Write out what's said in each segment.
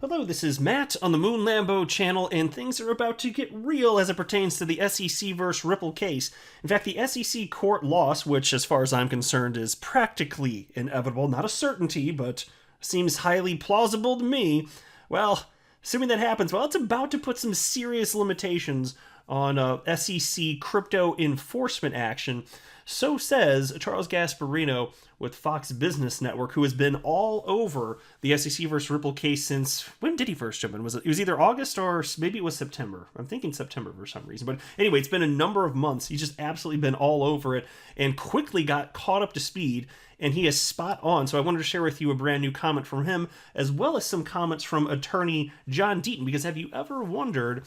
Hello, this is Matt on the Moon Lambo channel, and things are about to get real as it pertains to the SEC versus Ripple case. In fact, the SEC court loss, which as far as I'm concerned is practically inevitable, not a certainty, but seems highly plausible to me, well, assuming that happens, well, it's about to put some serious limitations on SEC crypto enforcement action. So says Charles Gasparino with Fox Business Network, who has been all over the SEC versus Ripple case since, when did he first jump in? It was either August or maybe it was September. I'm thinking September for some reason. But anyway, it's been a number of months. He's just absolutely been all over it and quickly got caught up to speed. And he is spot on. So I wanted to share with you a brand new comment from him, as well as some comments from attorney John Deaton. Because have you ever wondered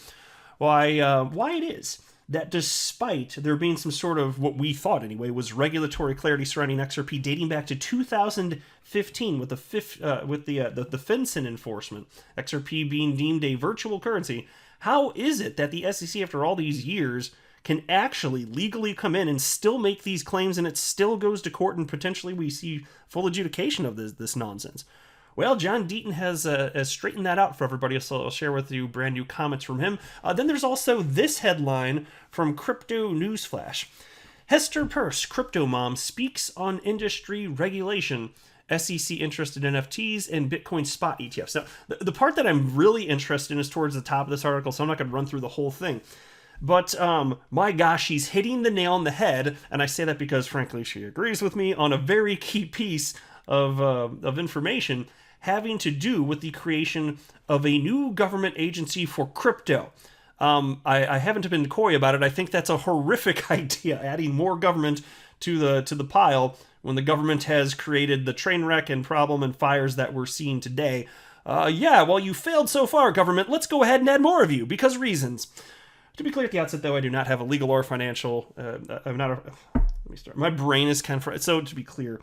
why it is that despite there being some sort of, what we thought anyway, was regulatory clarity surrounding XRP dating back to 2015 with the FinCEN enforcement, XRP being deemed a virtual currency, how is it that the SEC, after all these years, can actually legally come in and still make these claims, and it still goes to court, and potentially we see full adjudication of this nonsense? Well, John Deaton has straightened that out for everybody, so I'll share with you brand new comments from him. Then there's also this headline from Crypto Newsflash. Hester Peirce, crypto mom, speaks on industry regulation. SEC interested in NFTs and Bitcoin spot ETFs. Now, the part that I'm really interested in is towards the top of this article, so I'm not going to run through the whole thing. But my gosh, she's hitting the nail on the head, and I say that because, frankly, she agrees with me on a very key piece of information having to do with the creation of a new government agency for crypto. I haven't been coy about it. I think that's a horrific idea, adding more government to the pile when the government has created the train wreck and problem and fires that we're seeing today. Well, you failed so far, government. Let's go ahead and add more of you, because reasons. To be clear at the outset, though, I do not have a legal or financial... let me start. My brain is kind of fried. So, to be clear,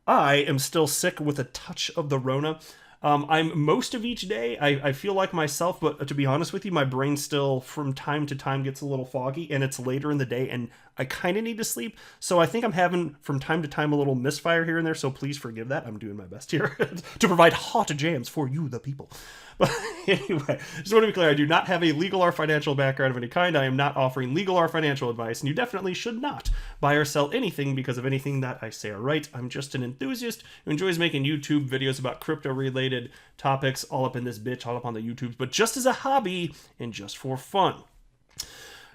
I am still sick with a touch of the Rona. I'm most of each day, I feel like myself, but to be honest with you, my brain still, from time to time, gets a little foggy, and it's later in the day, and I kind of need to sleep, so I think I'm having, from time to time, a little misfire here and there, so please forgive that. I'm doing my best here to provide hot jams for you, the people. But anyway, just want to be clear, I do not have a legal or financial background of any kind. I am not offering legal or financial advice, and you definitely should not buy or sell anything because of anything that I say or write. I'm just an enthusiast who enjoys making YouTube videos about crypto-related topics, all up in this bitch, all up on the YouTubes, but just as a hobby and just for fun.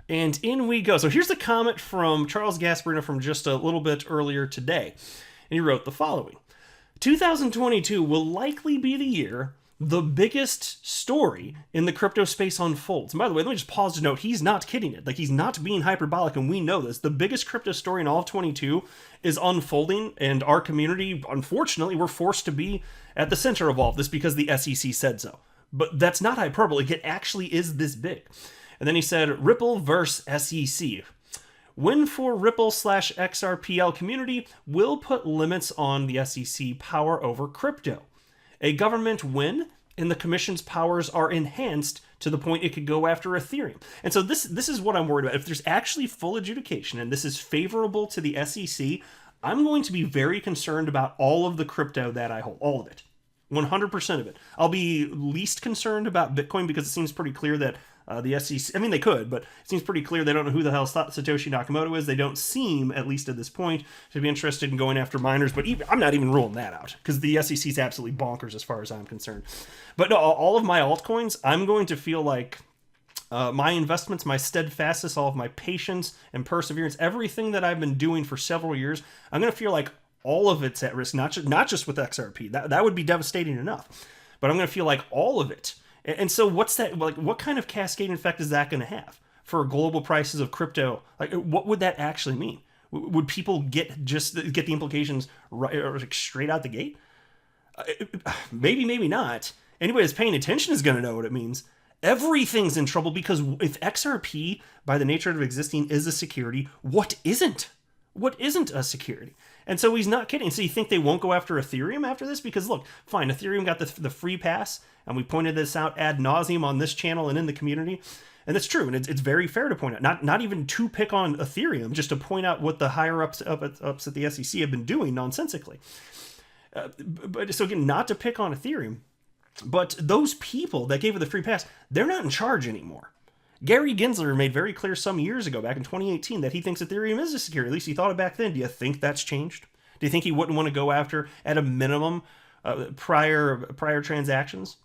And in we go. So here's the comment from Charles Gasparino from just a little bit earlier today. And he wrote the following. 2022 will likely be the year the biggest story in the crypto space unfolds. And by the way, let me just pause to note, he's not kidding it. Like, he's not being hyperbolic, and we know this. The biggest crypto story in all of 22 is unfolding, and our community, unfortunately, we're forced to be at the center of all of this because the SEC said so. But that's not hyperbole. It actually is this big. And then he said, Ripple versus SEC. Win for Ripple/XRPL community will put limits on the SEC power over crypto. A government win, and the commission's powers are enhanced to the point it could go after Ethereum. And so this is what I'm worried about. If there's actually full adjudication, and this is favorable to the SEC, I'm going to be very concerned about all of the crypto that I hold, all of it. 100% of it. I'll be least concerned about Bitcoin because it seems pretty clear that the SEC, I mean, they could, but it seems pretty clear they don't know who the hell Satoshi Nakamoto is. They don't seem, at least at this point, to be interested in going after miners, but I'm not even ruling that out because the SEC is absolutely bonkers as far as I'm concerned. But no, all of my altcoins, I'm going to feel like my investments, my steadfastness, all of my patience and perseverance, everything that I've been doing for several years, I'm going to feel like all of it's at risk, not just with XRP. That would be devastating enough. But I'm going to feel like all of it. And so what's that, like, what kind of cascading effect is that going to have for global prices of crypto? Like, what would that actually mean? Would people get the implications right, or like straight out the gate? Maybe, maybe not. Anybody that's paying attention is going to know what it means. Everything's in trouble because if XRP, by the nature of existing, is a security, what isn't? What isn't a security? And so he's not kidding. So you think they won't go after Ethereum after this? Because look, fine, Ethereum got the free pass, and we pointed this out ad nauseum on this channel and in the community. And it's true, and it's very fair to point out. Not even to pick on Ethereum, just to point out what the higher ups at the SEC have been doing nonsensically. But so again, not to pick on Ethereum, But those people that gave her the free pass, they're not in charge anymore. Gary Gensler made very clear some years ago, back in 2018, that he thinks Ethereum is a security. At least he thought it back then. Do you think that's changed? Do you think he wouldn't want to go after, at a minimum, prior transactions?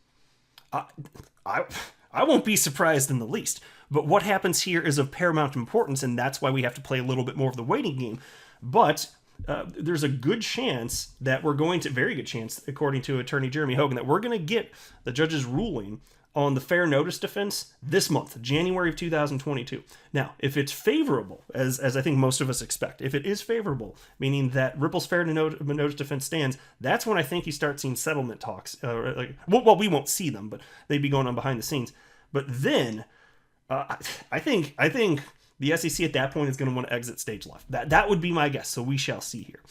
I won't be surprised in the least. But what happens here is of paramount importance, and that's why we have to play a little bit more of the waiting game. But there's a good chance that we're going to, very good chance, according to Attorney Jeremy Hogan, that we're going to get the judge's ruling on the fair notice defense this month, January of 2022. Now, if it's favorable, as I think most of us expect, if it is favorable, meaning that Ripple's fair notice defense stands, that's when I think you start seeing settlement talks. Well, we won't see them, but they'd be going on behind the scenes. But then, I think the SEC at that point is going to want to exit stage left. That would be my guess, so we shall see here.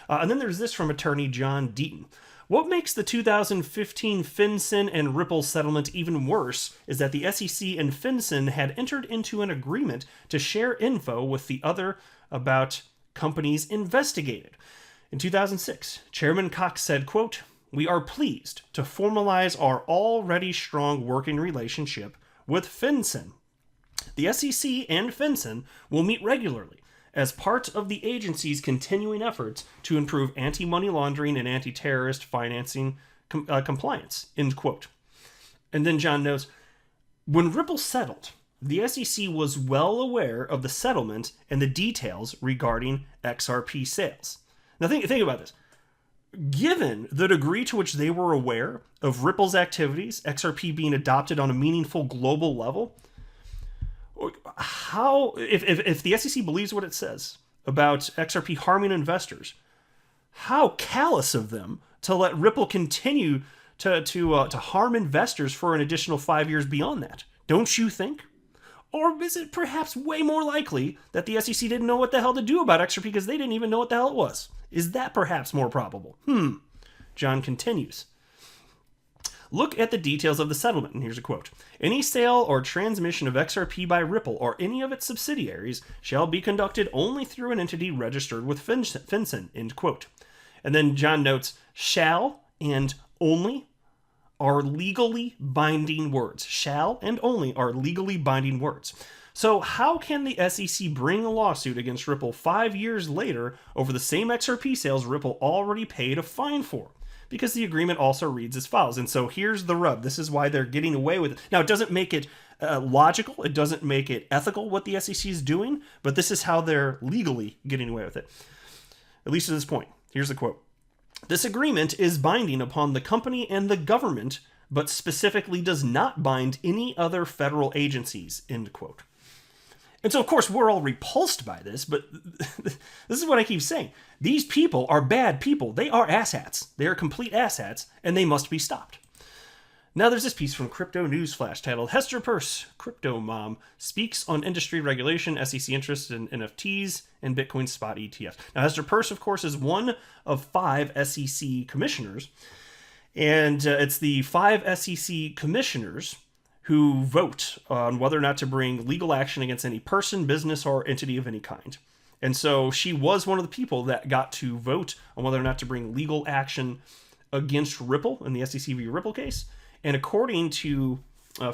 And then there's this from attorney John Deaton. What makes the 2015 FinCEN and Ripple settlement even worse is that the SEC and FinCEN had entered into an agreement to share info with the other about companies investigated. In 2006, Chairman Cox said, quote, "We are pleased to formalize our already strong working relationship with FinCEN. The SEC and FinCEN will meet regularly as part of the agency's continuing efforts to improve anti-money laundering and anti-terrorist financing compliance," end quote. And then John notes, when Ripple settled, the SEC was well aware of the settlement and the details regarding XRP sales. Now think about this. Given the degree to which they were aware of Ripple's activities, XRP being adopted on a meaningful global level, how, if the SEC believes what it says about XRP harming investors, how callous of them to let Ripple continue to harm investors for an additional 5 years beyond that, don't you think? Or is it perhaps way more likely that the SEC didn't know what the hell to do about XRP because they didn't even know what the hell it was? Is that perhaps more probable? John continues. Look at the details of the settlement, and here's a quote. "Any sale or transmission of XRP by Ripple or any of its subsidiaries shall be conducted only through an entity registered with FinCEN," end quote. And then John notes, "shall" and "only" are legally binding words. Shall and only are legally binding words. So how can the SEC bring a lawsuit against Ripple 5 years later over the same XRP sales Ripple already paid a fine for? Because the agreement also reads as follows. And so here's the rub. This is why they're getting away with it. Now, it doesn't make it logical. It doesn't make it ethical what the SEC is doing, but this is how they're legally getting away with it. At least to this point. Here's the quote. "This agreement is binding upon the company and the government, but specifically does not bind any other federal agencies," end quote. And so, of course, we're all repulsed by this, but this is what I keep saying. These people are bad people. They are asshats. They are complete asshats, and they must be stopped. Now there's this piece from Crypto Newsflash titled, "Hester Peirce, Crypto Mom, Speaks on Industry Regulation, SEC Interest in NFTs, and Bitcoin Spot ETFs." Now, Hester Peirce, of course, is one of 5 SEC commissioners, and it's the 5 SEC commissioners who vote on whether or not to bring legal action against any person, business, or entity of any kind. And so she was one of the people that got to vote on whether or not to bring legal action against Ripple in the SEC v. Ripple case. And according to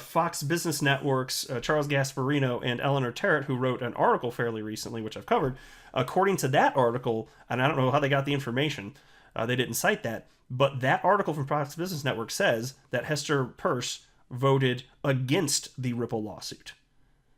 Fox Business Network's Charles Gasparino and Eleanor Terrett, who wrote an article fairly recently, which I've covered, according to that article, and I don't know how they got the information, they didn't cite that, but that article from Fox Business Network says that Hester Peirce voted against the Ripple lawsuit.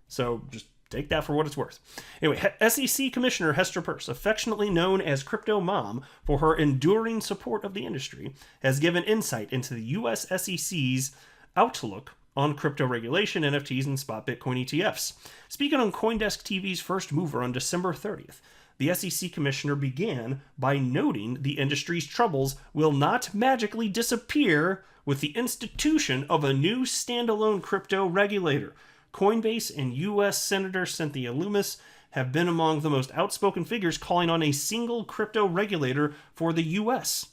So just take that for what it's worth. Anyway, SEC Commissioner Hester Peirce, affectionately known as Crypto Mom for her enduring support of the industry, has given insight into the US SEC's outlook on crypto regulation, NFTs, and spot Bitcoin ETFs. Speaking on CoinDesk TV's First Mover on December 30th, the SEC Commissioner began by noting the industry's troubles will not magically disappear with the institution of a new standalone crypto regulator. Coinbase and U.S. Senator Cynthia Lummis have been among the most outspoken figures calling on a single crypto regulator for the U.S.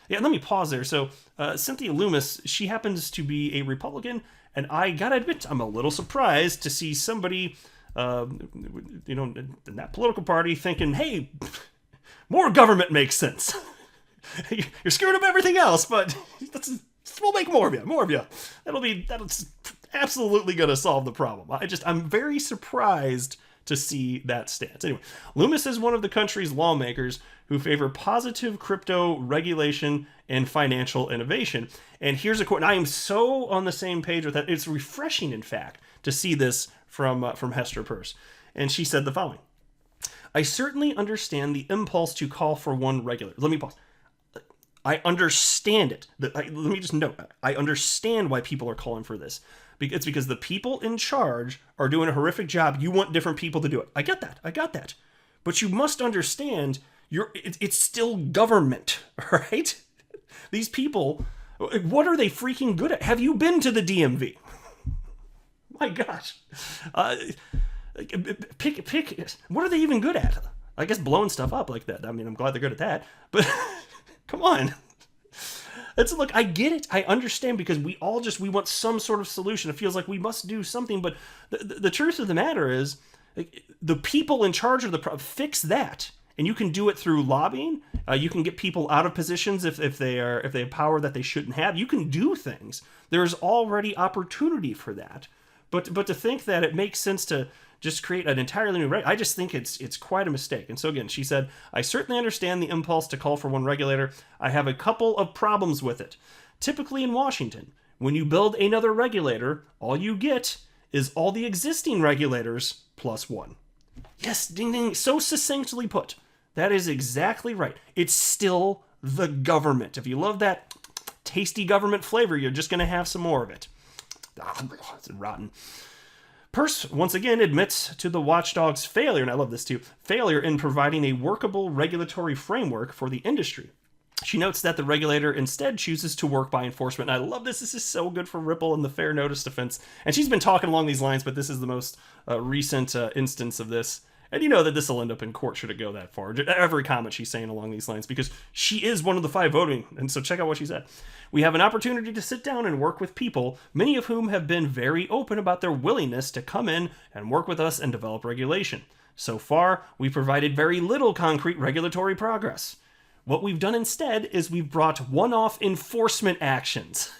Yeah, let me pause there. So Cynthia Lummis, she happens to be a Republican, and I gotta admit, I'm a little surprised to see somebody, in that political party thinking, hey, more government makes sense. You're screwing up everything else, but let's we'll make more of you, more of you. That's absolutely going to solve the problem. I'm very surprised to see that stance. Anyway, Loomis is one of the country's lawmakers who favor positive crypto regulation and financial innovation. And here's a quote, and I am so on the same page with that. It's refreshing, in fact, to see this from Hester Peirce. And she said the following: I certainly understand the impulse to call for one regulator. Let me pause. I understand it. Let me just note, I understand why people are calling for this. It's because the people in charge are doing a horrific job. You want different people to do it. I get that. But you must understand, it's still government, right? These people, what are they freaking good at? Have you been to the DMV? My gosh. Pick. What are they even good at? I guess blowing stuff up like that. I mean, I'm glad they're good at that. But come on. Look, I get it. I understand, because we want some sort of solution. It feels like we must do something. But the truth of the matter is, the people in charge of the fix that. And you can do it through lobbying. You can get people out of positions if they have power that they shouldn't have. You can do things. There's already opportunity for that. But to think that it makes sense to just create an entirely new I just think it's quite a mistake. And so again, she said, I certainly understand the impulse to call for one regulator. I have a couple of problems with it. Typically in Washington, when you build another regulator, all you get is all the existing regulators plus one. Yes, ding ding, so succinctly put. That is exactly right. It's still the government. If you love that tasty government flavor, you're just going to have some more of it. It's rotten. Peirce once again admits to the watchdog's failure, and I love this too, failure in providing a workable regulatory framework for the industry. She notes that the regulator instead chooses to work by enforcement. And I love this. This is so good for Ripple and the fair notice defense. And she's been talking along these lines, but this is the most recent instance of this. And you know that this will end up in court should it go that far. Every comment she's saying along these lines, because she is one of the 5 voting. And so check out what she said. We have an opportunity to sit down and work with people, many of whom have been very open about their willingness to come in and work with us and develop regulation. So far, we've provided very little concrete regulatory progress. What we've done instead is we've brought one-off enforcement actions.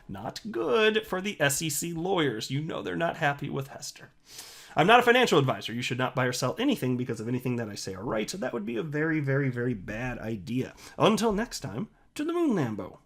Not good for the SEC lawyers. You know they're not happy with Hester. I'm not a financial advisor. You should not buy or sell anything because of anything that I say or write. That would be a very, very, very bad idea. Until next time, to the moon, Lambo.